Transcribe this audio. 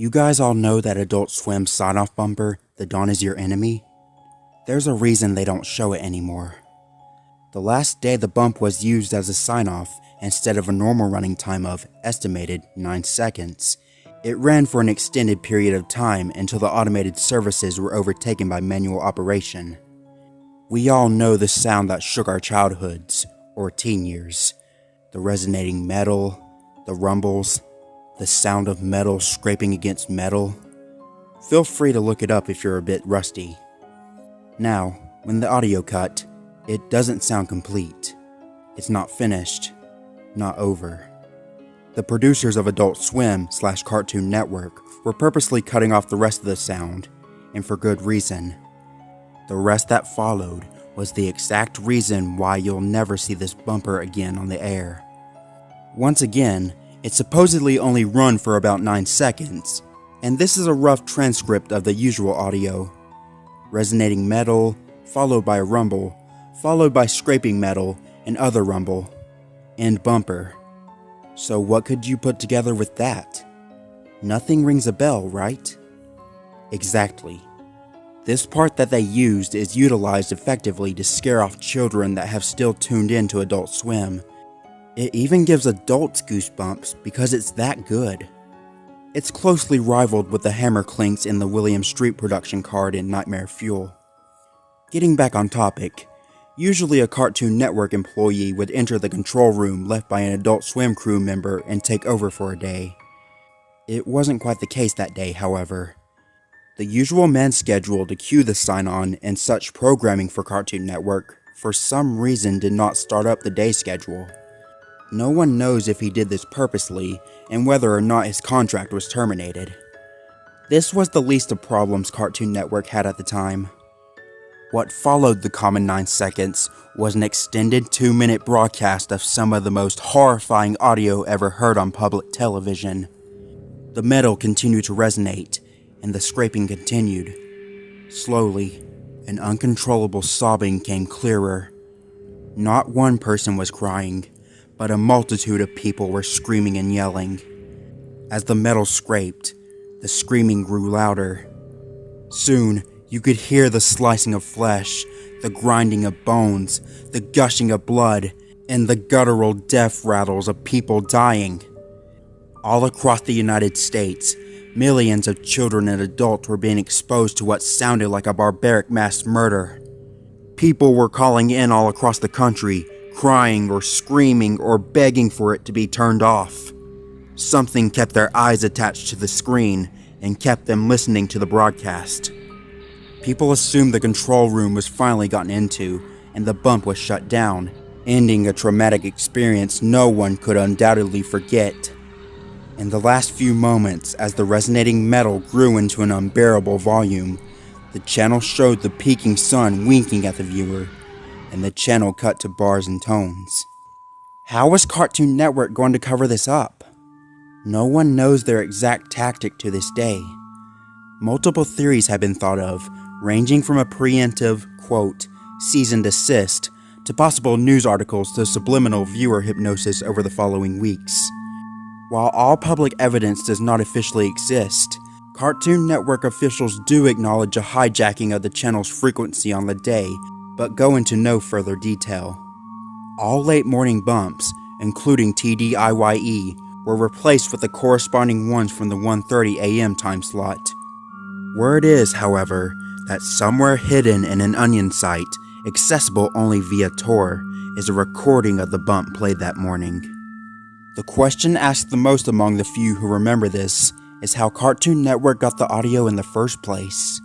You guys all know that Adult Swim's sign-off bumper, "The Dawn is Your Enemy"? There's a reason they don't show it anymore. The last day the bump was used as a sign-off, instead of a normal running time of, estimated, 9 seconds, it ran for an extended period of time until the automated services were overtaken by manual operation. We all know the sound that shook our childhoods, or teen years. The resonating metal, the rumbles, the sound of metal scraping against metal. Feel free to look it up if you're a bit rusty. Now, when the audio cut, it doesn't sound complete. It's not finished, not over. The producers of Adult Swim/Cartoon Network were purposely cutting off the rest of the sound, and for good reason. The rest that followed was the exact reason why you'll never see this bumper again on the air. Once again, it supposedly only run for about 9 seconds, and this is a rough transcript of the usual audio. Resonating metal, followed by a rumble, followed by scraping metal, and other rumble. End bumper. So what could you put together with that? Nothing rings a bell, right? Exactly. This part that they used is utilized effectively to scare off children that have still tuned in to Adult Swim. It even gives adults goosebumps because it's that good. It's closely rivaled with the hammer clinks in the William Street production card in Nightmare Fuel. Getting back on topic, usually a Cartoon Network employee would enter the control room left by an Adult Swim crew member and take over for a day. It wasn't quite the case that day, however. The usual man schedule to cue the sign-on and such programming for Cartoon Network for some reason did not start up the day schedule. No one knows if he did this purposely and whether or not his contract was terminated. This was the least of problems Cartoon Network had at the time. What followed the common 9 seconds was an extended 2-minute broadcast of some of the most horrifying audio ever heard on public television. The metal continued to resonate, and the scraping continued. Slowly, an uncontrollable sobbing came clearer. Not one person was crying, but a multitude of people were screaming and yelling. As the metal scraped, the screaming grew louder. Soon, you could hear the slicing of flesh, the grinding of bones, the gushing of blood, and the guttural death rattles of people dying. All across the United States, millions of children and adults were being exposed to what sounded like a barbaric mass murder. People were calling in all across the country, crying or screaming or begging for it to be turned off. Something kept their eyes attached to the screen and kept them listening to the broadcast. People assumed the control room was finally gotten into and the bump was shut down, ending a traumatic experience no one could undoubtedly forget. In the last few moments, as the resonating metal grew into an unbearable volume, the channel showed the peaking sun winking at the viewer, and the channel cut to bars and tones. How was Cartoon Network going to cover this up? No one knows their exact tactic to this day. Multiple theories have been thought of, ranging from a preemptive, quote, cease and desist, to possible news articles to subliminal viewer hypnosis over the following weeks. While all public evidence does not officially exist, Cartoon Network officials do acknowledge a hijacking of the channel's frequency on the day, but go into no further detail. All late morning bumps, including TDIYE, were replaced with the corresponding ones from the 1:30 a.m. time slot. Word is, however, that somewhere hidden in an Onion site, accessible only via Tor, is a recording of the bump played that morning. The question asked the most among the few who remember this is how Cartoon Network got the audio in the first place.